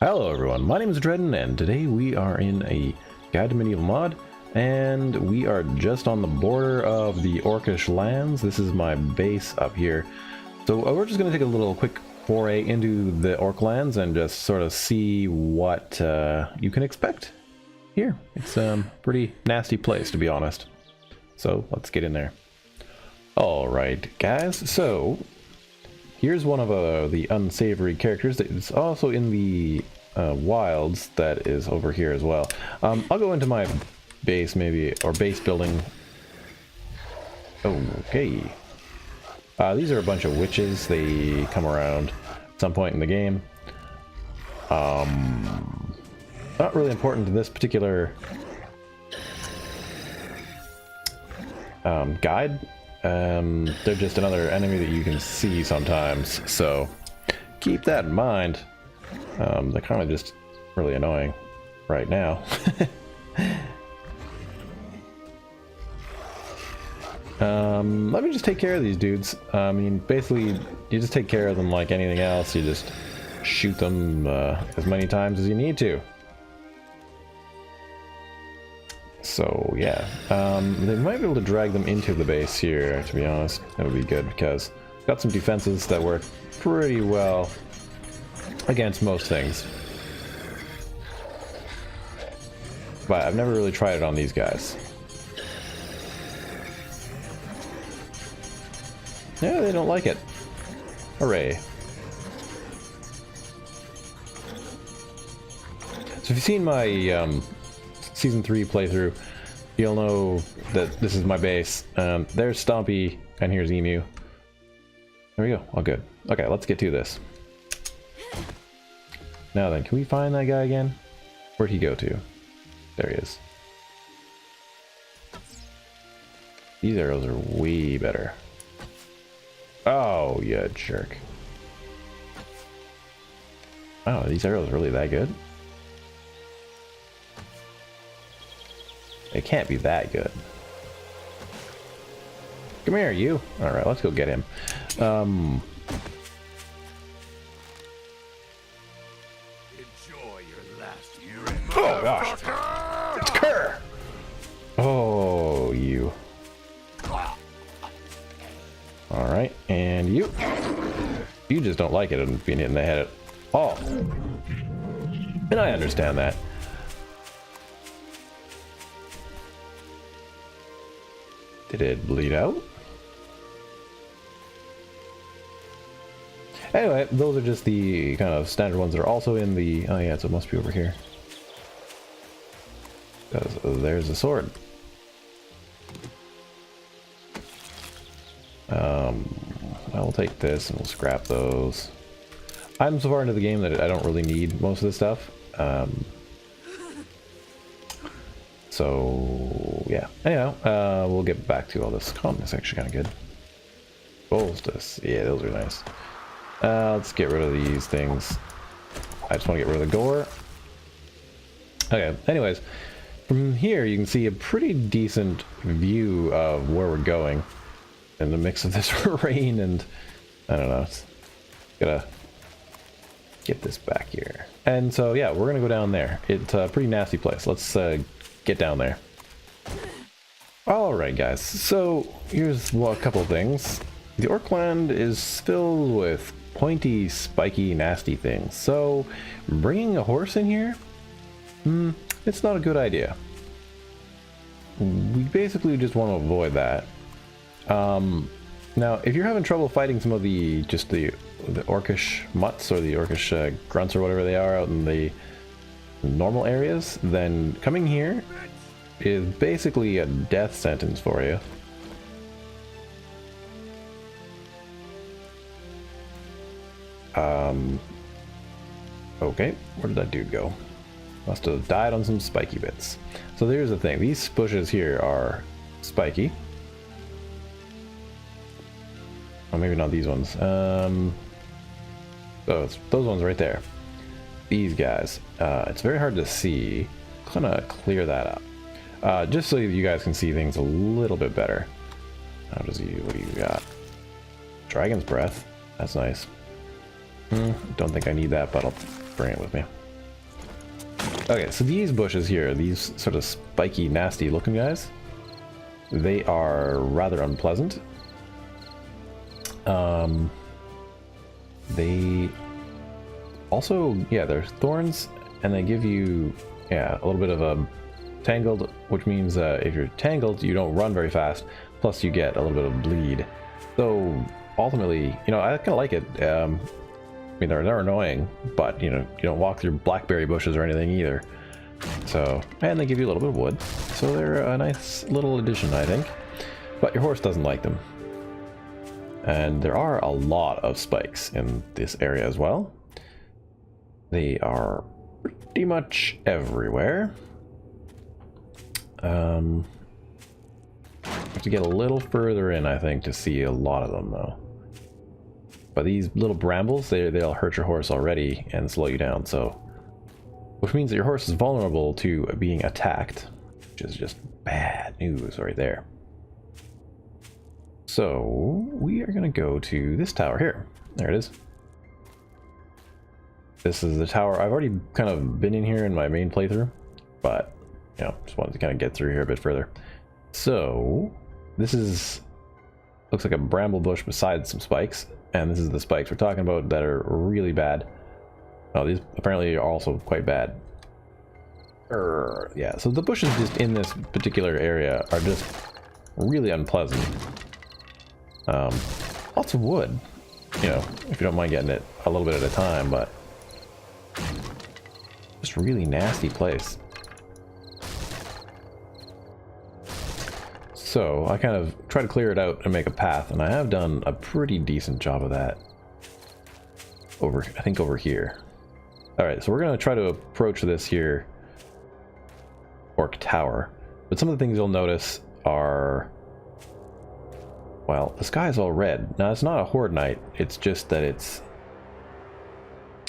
Hello everyone, my name is Adreden, and today we are in a Guide to Medieval mod, and we are just on the border of the Orcish Lands. This is my base up here. So we're just going to take a little quick foray into the Orc Lands and just sort of see what you can expect here. It's a pretty nasty place, to be honest. So let's get in there. Alright guys, so here's one of the unsavory characters that is also in the wilds that is over here as well. I'll go into my base maybe, or base building. Okay. These are a bunch of witches. They come around at some point in the game. Not really important to this particular guide. They're just another enemy that you can see sometimes, so keep that in mind. They're kind of just really annoying right now. Let me just take care of these dudes. I mean, basically, you just take care of them like anything else. You just shoot them as many times as you need to. So yeah, they might be able to drag them into the base here, to be honest. That would be good, because I've got some defenses that work pretty well against most things. But I've never really tried it on these guys. Yeah, they don't like it. Hooray. So if you've seen my Season 3 playthrough, you'll know that this is my base. There's Stompy, and here's Emu. There we go. All good. Okay, let's get to this. Now then, can we find that guy again? Where'd he go to? There he is. These arrows are way better. Oh, you jerk. Wow, are these arrows really that good? It can't be that good. Come here, you. Alright, let's go get him. Enjoy your last year. Oh gosh. It's Kerr! Oh, you. Alright, and you. You just don't like it and being hit in the head at all. And I understand that. Did it bleed out? Anyway, those are just the kind of standard ones that are also in the... Oh yeah, so it must be over here. Because there's a sword. I'll take this and we'll scrap those. I'm so far into the game that I don't really need most of this stuff. So yeah, anyhow, we'll get back to all this. Calmness actually kind of good. Bolsters, yeah, those are nice. Let's get rid of these things. I just want to get rid of the gore. Okay, anyways, from here you can see a pretty decent view of where we're going in the mix of this rain and I don't know. It's gotta get this back here. And so yeah, we're gonna go down there. It's a pretty nasty place. Let's get down there. Alright guys, so here's a couple of things. The Orc Land is filled with pointy, spiky, nasty things. So bringing a horse in here, it's not a good idea. We basically just want to avoid that. Now if you're having trouble fighting some of the orcish mutts or the orcish grunts or whatever they are out in the normal areas, then coming here is basically a death sentence for you. Okay, where did that dude go? Must have died on some spiky bits. So there's the thing, these bushes here are spiky. Oh, maybe not these ones. Oh, it's those ones right there. These guys. It's very hard to see. Kind of clear that up. Just so you guys can see things a little bit better. How does he? What do you got? Dragon's Breath. That's nice. Don't think I need that, but I'll bring it with me. Okay, so these bushes here, these sort of spiky, nasty looking guys, they are rather unpleasant. They also, yeah, they're thorns, and they give you, yeah, a little bit of a tangled, which means if you're tangled, you don't run very fast, plus you get a little bit of bleed. So ultimately, you know, I kind of like it. I mean, they're annoying, but you know, you don't walk through blackberry bushes or anything either. So, and they give you a little bit of wood, so they're a nice little addition, I think. But your horse doesn't like them. And there are a lot of spikes in this area as well. They are pretty much everywhere. Have to get a little further in, I think, to see a lot of them, though. But these little brambles, they'll hurt your horse already and slow you down, so... Which means that your horse is vulnerable to being attacked, which is just bad news right there. So, we are going to go to this tower here. There it is. This is the tower. I've already kind of been in here in my main playthrough, but, you know, just wanted to kind of get through here a bit further. So, this is... looks like a bramble bush beside some spikes, and this is the spikes we're talking about that are really bad. Oh, these apparently are also quite bad. Yeah, so the bushes just in this particular area are just really unpleasant. Lots of wood, you know, if you don't mind getting it a little bit at a time, but just really nasty place. So I kind of try to clear it out and make a path, and I have done a pretty decent job of that over, I think, over here. Alright, so we're going to try to approach this here Orc Tower. But some of the things you'll notice are... well, the sky is all red. Now, it's not a Horde night, it's just that it's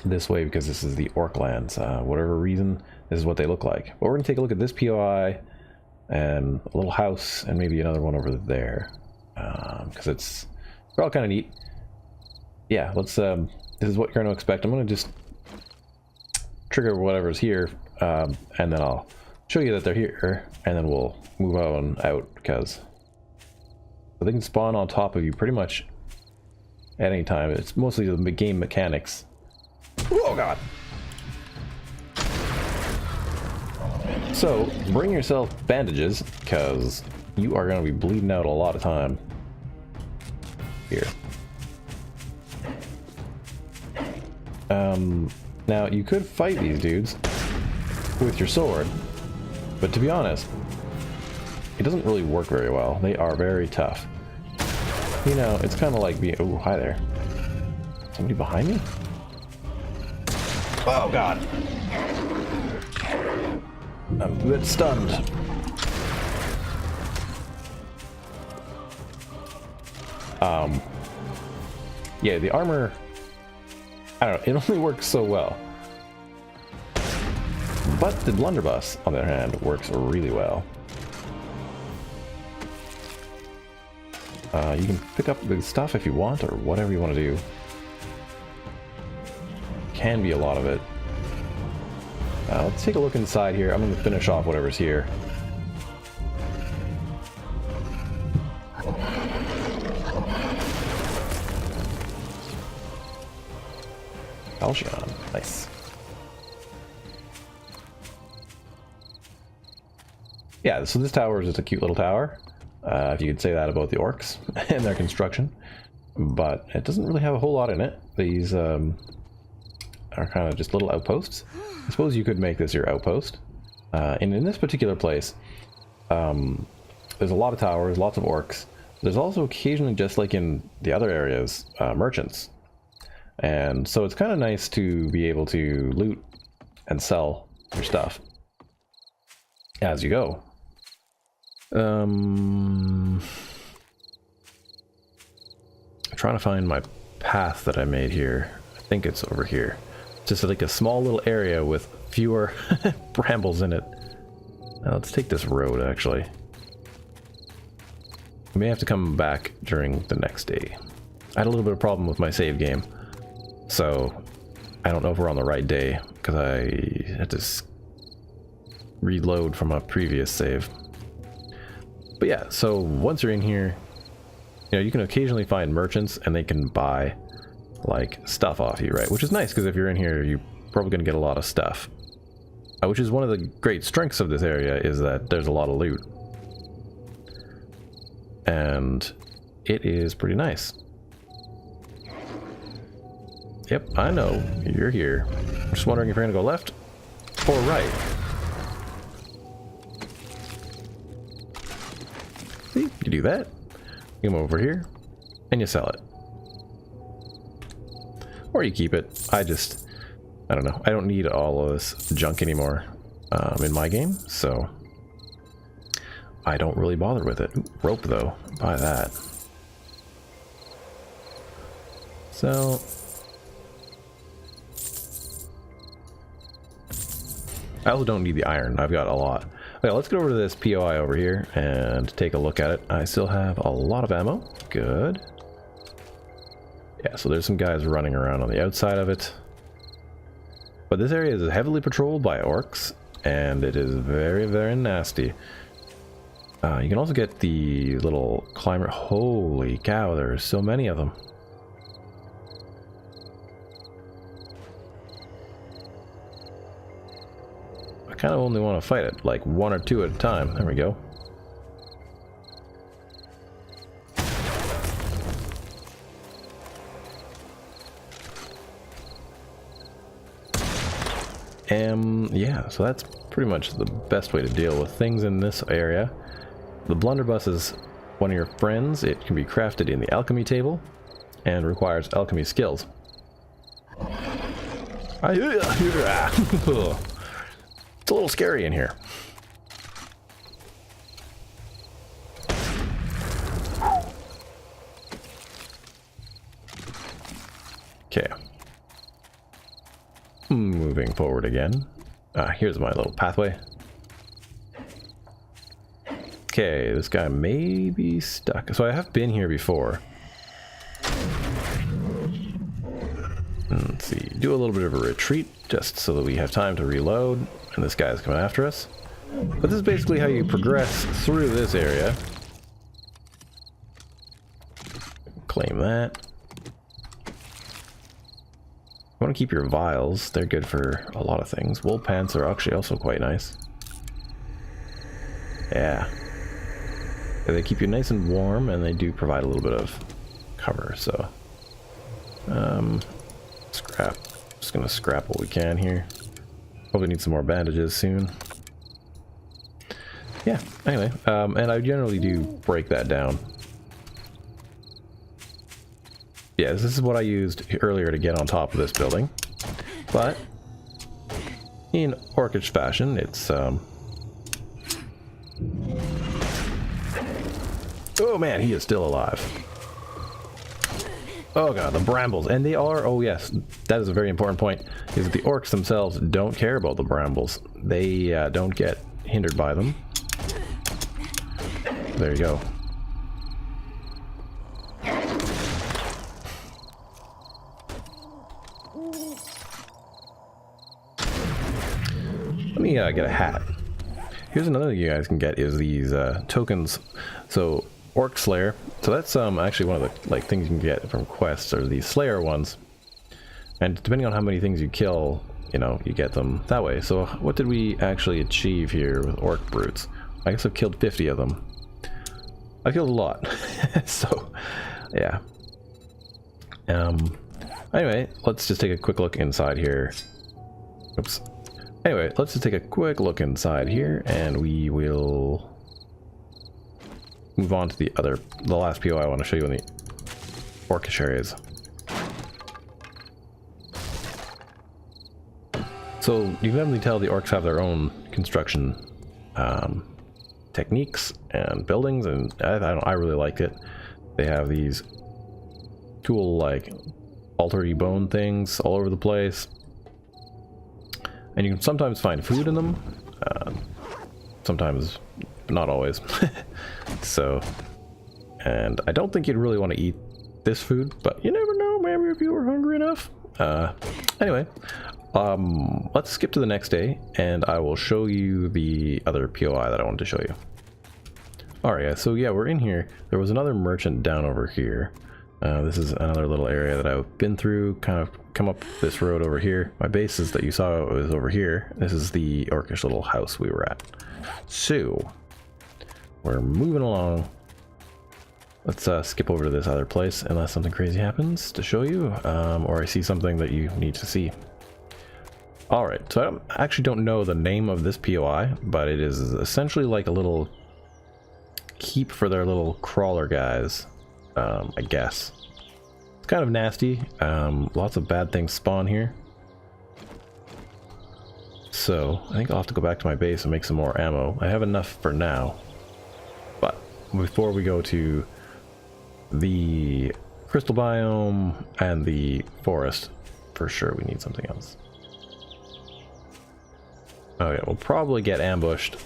this way because this is the Orc Lands. Whatever reason, this is what they look like. But we're going to take a look at this POI, and a little house, and maybe another one over there. Because they're all kind of neat. Yeah, let's, this is what you're going to expect. I'm going to just trigger whatever's here, and then I'll show you that they're here, and then we'll move on out, because they can spawn on top of you pretty much at any time. It's mostly the game mechanics. Oh god! So bring yourself bandages, because you are going to be bleeding out a lot of time here. Now you could fight these dudes with your sword, but to be honest, it doesn't really work very well. They are very tough. You know, it's kind of like being... oh, hi there. Somebody behind me? Oh god! I'm a bit stunned. Yeah, the armor, I don't know, it only works so well. But the Blunderbuss, on the other hand, works really well. You can pick up the stuff if you want, or whatever you want to do. Can be a lot of it. Let's take a look inside here. I'm going to finish off whatever's here. Halcyon. Nice. Yeah, so this tower is just a cute little tower. If you could say that about the orcs and their construction. But it doesn't really have a whole lot in it. These are kind of just little outposts. I suppose you could make this your outpost. And in this particular place, there's a lot of towers, lots of orcs. There's also occasionally, just like in the other areas, merchants. And so it's kind of nice to be able to loot and sell your stuff as you go. I'm trying to find my path that I made here. I think it's over here. Just like a small little area with fewer brambles in it. Now let's take this road, actually. We may have to come back during the next day. I had a little bit of problem with my save game, so I don't know if we're on the right day, because I had to reload from a previous save. But yeah, so once you're in here, you know, you can occasionally find merchants and they can buy like stuff off you, right? Which is nice because if you're in here, you're probably going to get a lot of stuff. Which is one of the great strengths of this area, is that there's a lot of loot. And it is pretty nice. Yep, I know, you're here. I'm just wondering if you're gonna go left or right. See, you do that. You come over here and you sell it. Or you keep it. I don't know. I don't need all of this junk anymore in my game, so I don't really bother with it. Ooh, rope though, buy that. So I also don't need the iron. I've got a lot. Okay, let's get over to this POI over here and take a look at it. I still have a lot of ammo. Good. Yeah, so there's some guys running around on the outside of it. But this area is heavily patrolled by orcs, and it is very, very nasty. You can also get the little climber. Holy cow, there's so many of them. I kind of only want to fight it, like 1 or 2 at a time. There we go. Yeah, so that's pretty much the best way to deal with things in this area. The Blunderbuss is one of your friends. It can be crafted in the alchemy table and requires alchemy skills. It's a little scary in here. Okay. Moving forward again. Here's my little pathway. Okay, this guy may be stuck. So I have been here before. Let's see. Do a little bit of a retreat just so that we have time to reload. And this guy's coming after us. But this is basically how you progress through this area. Claim that. You want to keep your vials. They're good for a lot of things. Wool pants are actually also quite nice. Yeah. They keep you nice and warm, and they do provide a little bit of cover, so... scrap. Just gonna scrap what we can here. Probably need some more bandages soon. Yeah, anyway, and I generally do break that down. Yeah, this is what I used earlier to get on top of this building. But in orcish fashion, it's oh man, he is still alive. Oh god, the brambles. And they are, oh yes, that is a very important point, is that the orcs themselves don't care about the brambles. They don't get hindered by them. There you go. Let me get a hat. Here's another thing you guys can get is these tokens. So Orcs Lair. So that's actually one of the things you can get from quests, are these Slayer ones. And depending on how many things you kill, you know, you get them that way. So what did we actually achieve here with Orc Brutes? I guess I've killed 50 of them. I killed a lot. So yeah. Anyway, let's just take a quick look inside here. Oops. Anyway, let's just take a quick look inside here, and we will move on to the last PO I want to show you in the orcish areas. So you can definitely tell the orcs have their own construction techniques and buildings, and I really like it. They have these cool like altar-y bone things all over the place. And you can sometimes find food in them, sometimes, but not always. So, and I don't think you'd really want to eat this food, but you never know, maybe if you were hungry enough. Anyway, let's skip to the next day, and I will show you the other POI that I wanted to show you. Alright, guys, so yeah, we're in here. There was another merchant down over here. This is another little area that I've been through, kind of come up this road over here. My bases that you saw was over here. This is the orcish little house we were at. So, we're moving along. Let's skip over to this other place, unless something crazy happens to show you, or I see something that you need to see. Alright, so I actually don't know the name of this POI, but it is essentially like a little keep for their little crawler guys. I guess. It's kind of nasty. Lots of bad things spawn here. So, I think I'll have to go back to my base and make some more ammo. I have enough for now. But, before we go to the crystal biome and the forest, for sure we need something else. Oh yeah, we'll probably get ambushed.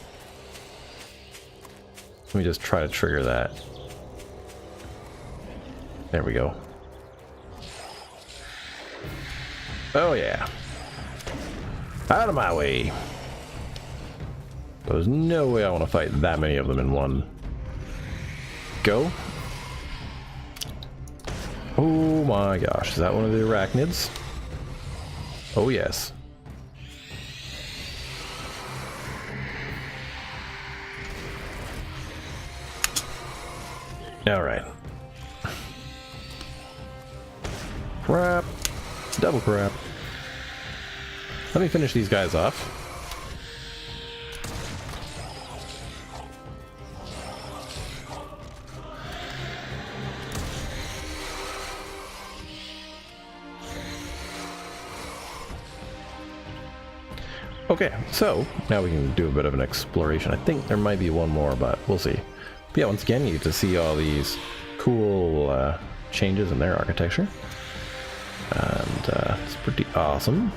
Let me just try to trigger that. There we go. Oh yeah. Out of my way. There's no way I want to fight that many of them in one go. Oh my gosh, is that one of the arachnids? Oh yes. Alright. Crap. Double crap. Let me finish these guys off. Okay, so now we can do a bit of an exploration. I think there might be one more, but we'll see. But yeah, once again, you get to see all these cool changes in their architecture. And it's pretty awesome.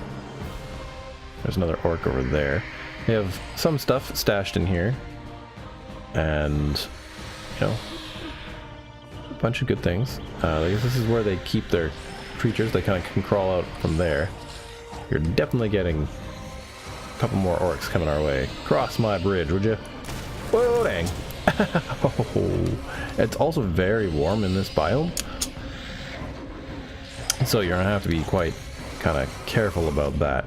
There's another orc over there. They have some stuff stashed in here. And, you know, a bunch of good things. I guess this is where they keep their creatures. They kind of can crawl out from there. You're definitely getting a couple more orcs coming our way. Cross my bridge, would you? Whoa, dang. Oh, it's also very warm in this biome. So you're gonna have to be quite kind of careful about that.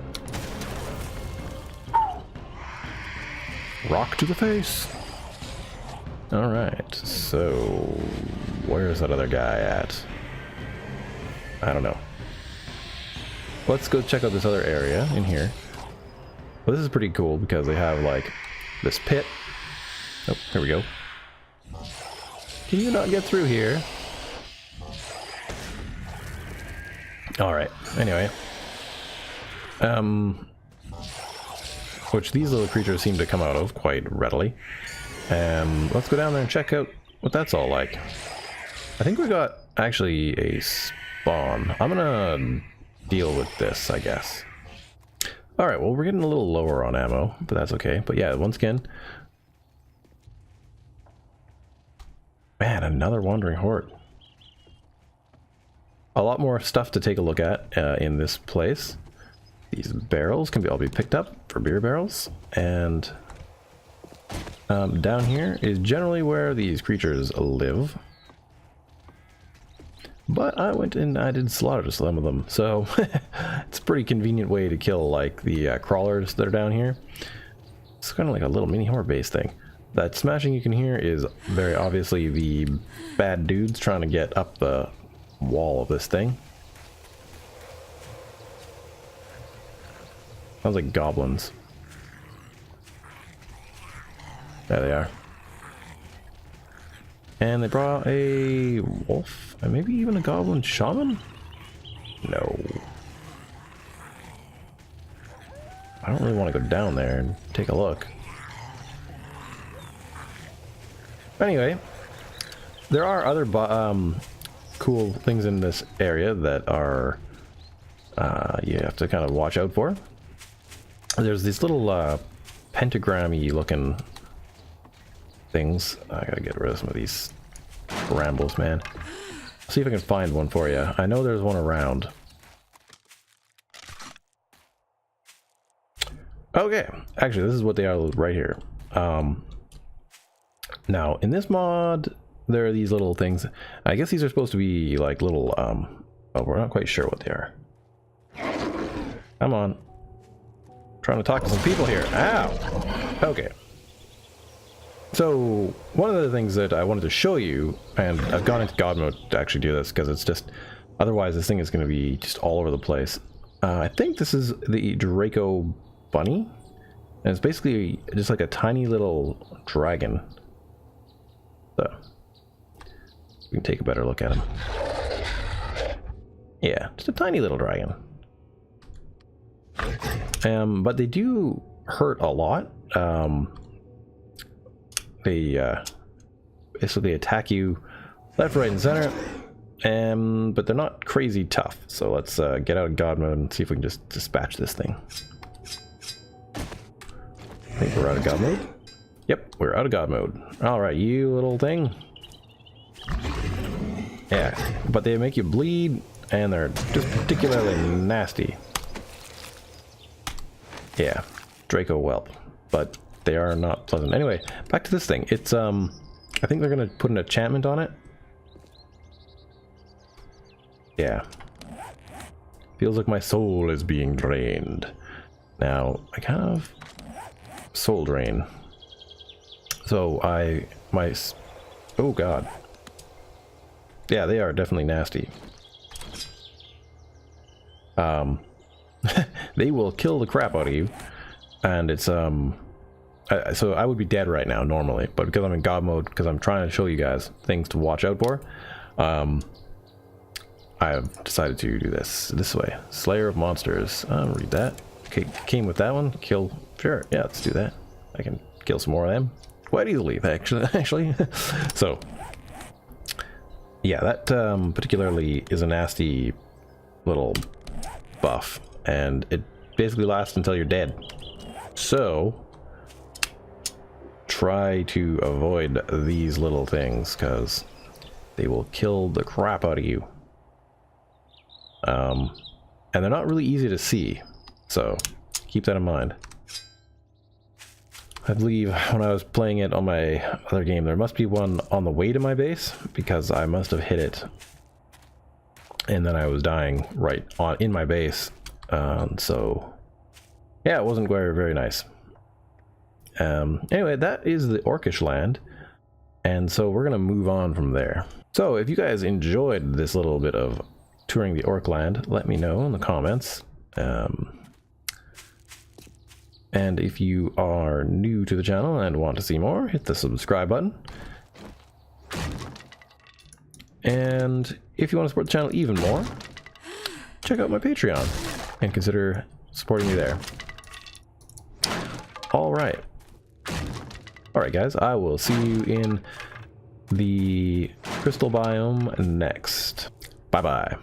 Rock to the face. Alright, so where's that other guy at? I don't know. Let's go check out this other area in here. Well, this is pretty cool because they have like this pit. Oh, here we go. Can you not get through here? Alright, anyway. Which these little creatures seem to come out of quite readily. Let's go down there and check out what that's all like. I think we got actually a spawn. I'm gonna deal with this, I guess. Alright, well, we're getting a little lower on ammo, but that's okay. But yeah, once again... Man, another wandering horde. A lot more stuff to take a look at in this place. These barrels can all be picked up for beer barrels. And down here is generally where these creatures live. But I went and I did slaughter some of them. So it's a pretty convenient way to kill like the crawlers that are down here. It's kind of like a little mini horde base thing. That smashing you can hear is very obviously the bad dudes trying to get up the wall of this thing. Sounds like goblins. There they are. And they brought a wolf and maybe even a goblin shaman? No. I don't really want to go down there and take a look. Anyway, there are other cool things in this area that are you have to kind of watch out for. There's these little pentagram-y looking things. I gotta get rid of some of these brambles, man. See if I can find one for you. I know there's one around. Okay, actually, this is what they are right here. Now, in this mod, there are these little things. I guess these are supposed to be like little, oh, we're not quite sure what they are. Come on. Trying to talk to some people here. Ow! Okay. So, one of the things that I wanted to show you, and I've gone into God mode to actually do this, because it's just, otherwise this thing is going to be just all over the place. I think this is the Draco Bunny, and it's basically just like a tiny little dragon. So, we can take a better look at him. Yeah, just a tiny little dragon. But they do hurt a lot. They attack you left, right, and center. But they're not crazy tough. So let's get out of God mode and see if we can just dispatch this thing. I think we're out of God mode. Yep, we're out of God mode. Alright, you little thing. Yeah, but they make you bleed, and they're just particularly nasty. Yeah, Draco whelp. But they are not pleasant. Anyway, back to this thing. It's, I think they're gonna put an enchantment on it. Yeah. Feels like my soul is being drained. Now, I kind of soul drain. So oh god. Yeah, they are definitely nasty. They will kill the crap out of you. And it's, so I would be dead right now normally, but because I'm in God mode, because I'm trying to show you guys things to watch out for, I've decided to do this way. Slayer of monsters. Read that. Okay, came with that one. Kill. Sure. Yeah, let's do that. I can kill some more of them quite easily, actually. So, yeah, that particularly is a nasty little buff, and it basically lasts until you're dead. So, try to avoid these little things, because they will kill the crap out of you. And they're not really easy to see, so keep that in mind. I believe when I was playing it on my other game, there must be one on the way to my base, because I must have hit it, and then I was dying right on in my base. So yeah, it wasn't very nice. Anyway, that is the Orcish land, and so we're gonna move on from there. So if you guys enjoyed this little bit of touring the Orc land, let me know in the comments. And if you are new to the channel and want to see more, hit the subscribe button. And if you want to support the channel even more, check out my Patreon and consider supporting me there. Alright guys, I will see you in the crystal biome next. Bye bye.